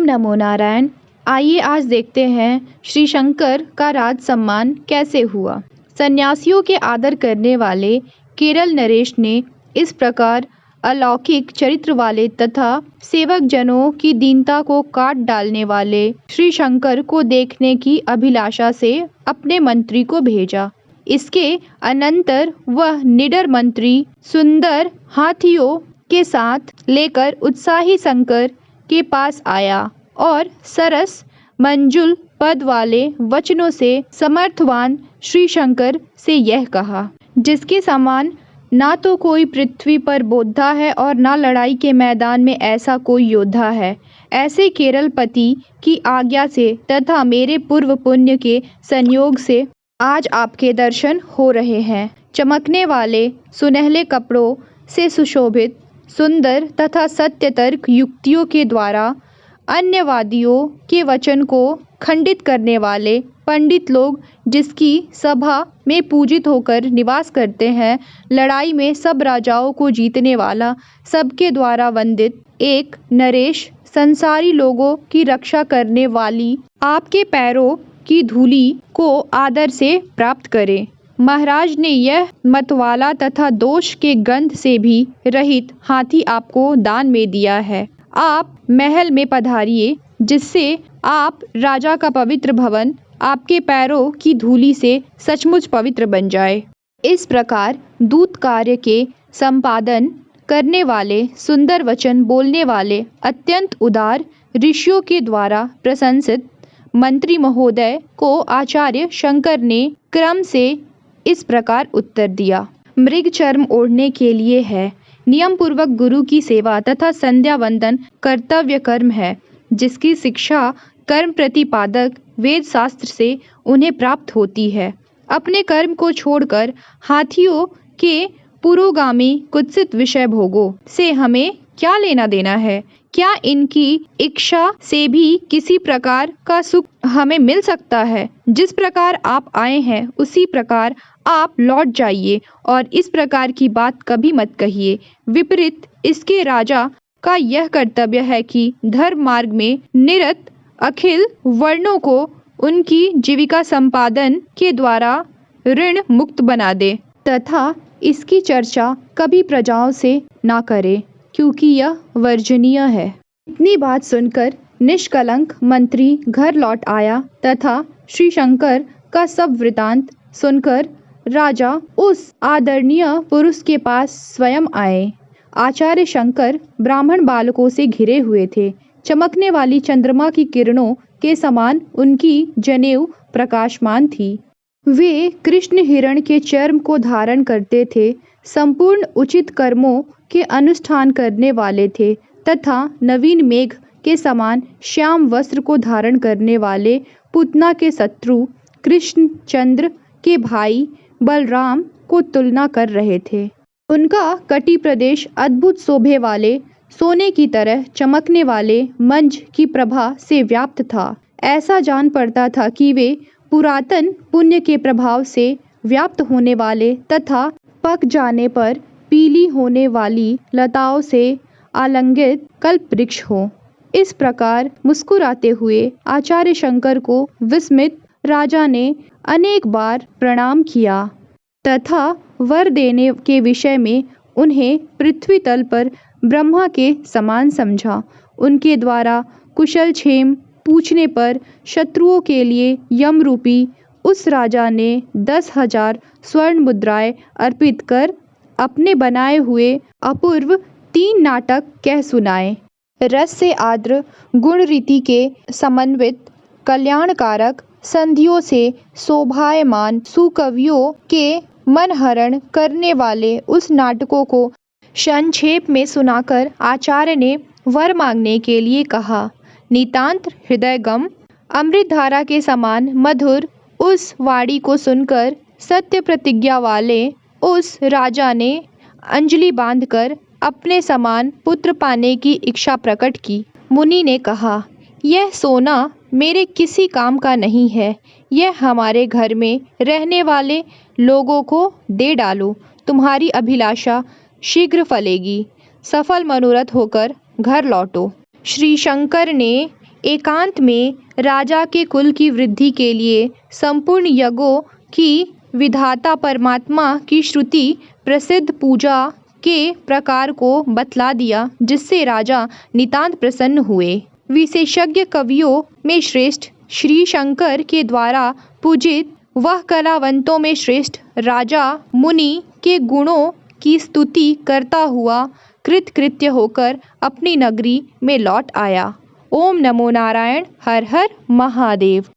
नमो नारायण। आइए आज देखते हैं श्री शंकर का राज सम्मान कैसे हुआ। सन्यासियों के आदर करने वाले केरल नरेश ने इस प्रकार अलौकिक चरित्र वाले तथा सेवक जनों की दीनता को काट डालने वाले श्री शंकर को देखने की अभिलाषा से अपने मंत्री को भेजा। इसके अनंतर वह निडर मंत्री सुंदर हाथियों के साथ लेकर उत्साही शंकर के पास आया और सरस मंजुल पद वाले वचनों से समर्थवान श्री शंकर से यह कहा, जिसके समान ना तो कोई पृथ्वी पर बोद्धा है और ना लड़ाई के मैदान में ऐसा कोई योद्धा है। ऐसे केरलपति की आज्ञा से तथा मेरे पूर्व पुण्य के संयोग से आज आपके दर्शन हो रहे हैं। चमकने वाले सुनहले कपड़ों से सुशोभित सुंदर तथा सत्य तर्क युक्तियों के द्वारा अन्यवादियों के वचन को खंडित करने वाले पंडित लोग जिसकी सभा में पूजित होकर निवास करते हैं, लड़ाई में सब राजाओं को जीतने वाला, सबके द्वारा वंदित एक नरेश, संसारी लोगों की रक्षा करने वाली आपके पैरों की धूलि को आदर से प्राप्त करे। महाराज ने यह मतवाला तथा दोष के गंध से भी रहित हाथी आपको दान में दिया है। आप महल में पधारिए, जिससे आप राजा का पवित्र भवन आपके पैरों की धूलि से सचमुच पवित्र बन जाए। इस प्रकार दूत कार्य के संपादन करने वाले, सुंदर वचन बोलने वाले, अत्यंत उदार ऋषियों के द्वारा प्रशंसित मंत्री महोदय को आचार्य शंकर ने क्रम से इस प्रकार उत्तर दिया। मृग चर्म ओढ़ने के लिए है, नियम पूर्वक गुरु की सेवा तथा संध्या वंदन कर्तव्य कर्म है, जिसकी शिक्षा कर्म प्रतिपादक वेद शास्त्र से उन्हें प्राप्त होती है। अपने कर्म को छोड़कर हाथियों के पुरोगामी कुत्सित विषय भोगों से हमें क्या लेना देना है? क्या इनकी इच्छा से भी किसी प्रकार का सुख हमें मिल सकता है? जिस प्रकार आप आए हैं उसी प्रकार आप लौट जाइए और इस प्रकार की बात कभी मत कहिए। विपरीत इसके राजा का यह कर्तव्य है कि धर्म मार्ग में निरत अखिल वर्णों को उनकी जीविका संपादन के द्वारा ऋण मुक्त बना दे तथा इसकी चर्चा कभी प्रजाओं से ना करे, क्योंकि यह वर्जनीय है। इतनी बात सुनकर निष्कलंक मंत्री घर लौट आया तथा श्री शंकर का सब वृतांत सुनकर राजा उस आदरणीय पुरुष के पास स्वयं आए। आचार्य शंकर ब्राह्मण बालकों से घिरे हुए थे। चमकने वाली चंद्रमा की किरणों के समान उनकी जनेऊ प्रकाशमान थी। वे कृष्ण हिरण के चर्म को धारण करते थे, संपूर्ण उचित कर्मों के अनुष्ठान करने वाले थे तथा नवीन मेघ के समान श्याम वस्त्र को धारण करने वाले पूतना के शत्रु कृष्णचंद्र के भाई बलराम को तुलना कर रहे थे। उनका कटी प्रदेश अद्भुत शोभे वाले सोने की तरह चमकने वाले मंज की प्रभा से व्याप्त था। ऐसा जान पड़ता था कि वे पुरातन पुण्य के प्रभाव से व्याप्त होने वाले तथा पक जाने पर पीली होने वाली लताओं से आलंगित कल्प वृक्ष हो। इस प्रकार मुस्कुराते हुए आचार्य शंकर को विस्मित राजा ने अनेक बार प्रणाम किया तथा वर देने के विषय में उन्हें पृथ्वी तल पर ब्रह्मा के समान समझा। उनके द्वारा कुशल क्षेम पूछने पर शत्रुओं के लिए यम रूपी उस राजा ने 10,000 स्वर्ण मुद्राएं अर्पित कर अपने बनाए हुए अपूर्व 3 नाटक कह सुनाए। रस से आर्द्र गुण रीति के समन्वित कल्याणकारक संधियों से शोभायमान सुकवियों के मनहरण करने वाले उस नाटकों को संक्षेप में सुनाकर आचार्य ने वर मांगने के लिए कहा। नितांत हृदयगम अमृतधारा के समान मधुर उस वाणी को सुनकर सत्य प्रतिज्ञा वाले उस राजा ने अंजलि बांधकर अपने समान पुत्र पाने की इच्छा प्रकट की। मुनि ने कहा, यह सोना मेरे किसी काम का नहीं है, यह हमारे घर में रहने वाले लोगों को दे डालो। तुम्हारी अभिलाषा शीघ्र फलेगी, सफल मनोरथ होकर घर लौटो। श्री शंकर ने एकांत में राजा के कुल की वृद्धि के लिए संपूर्ण यज्ञों की विधाता परमात्मा की श्रुति प्रसिद्ध पूजा के प्रकार को बतला दिया, जिससे राजा नितांत प्रसन्न हुए। विशेषज्ञ कवियों में श्रेष्ठ श्री शंकर के द्वारा पूजित वह कलावंतों में श्रेष्ठ राजा मुनि के गुणों की स्तुति करता हुआ कृतकृत्य होकर अपनी नगरी में लौट आया। ओम नमो नारायण। हर हर महादेव।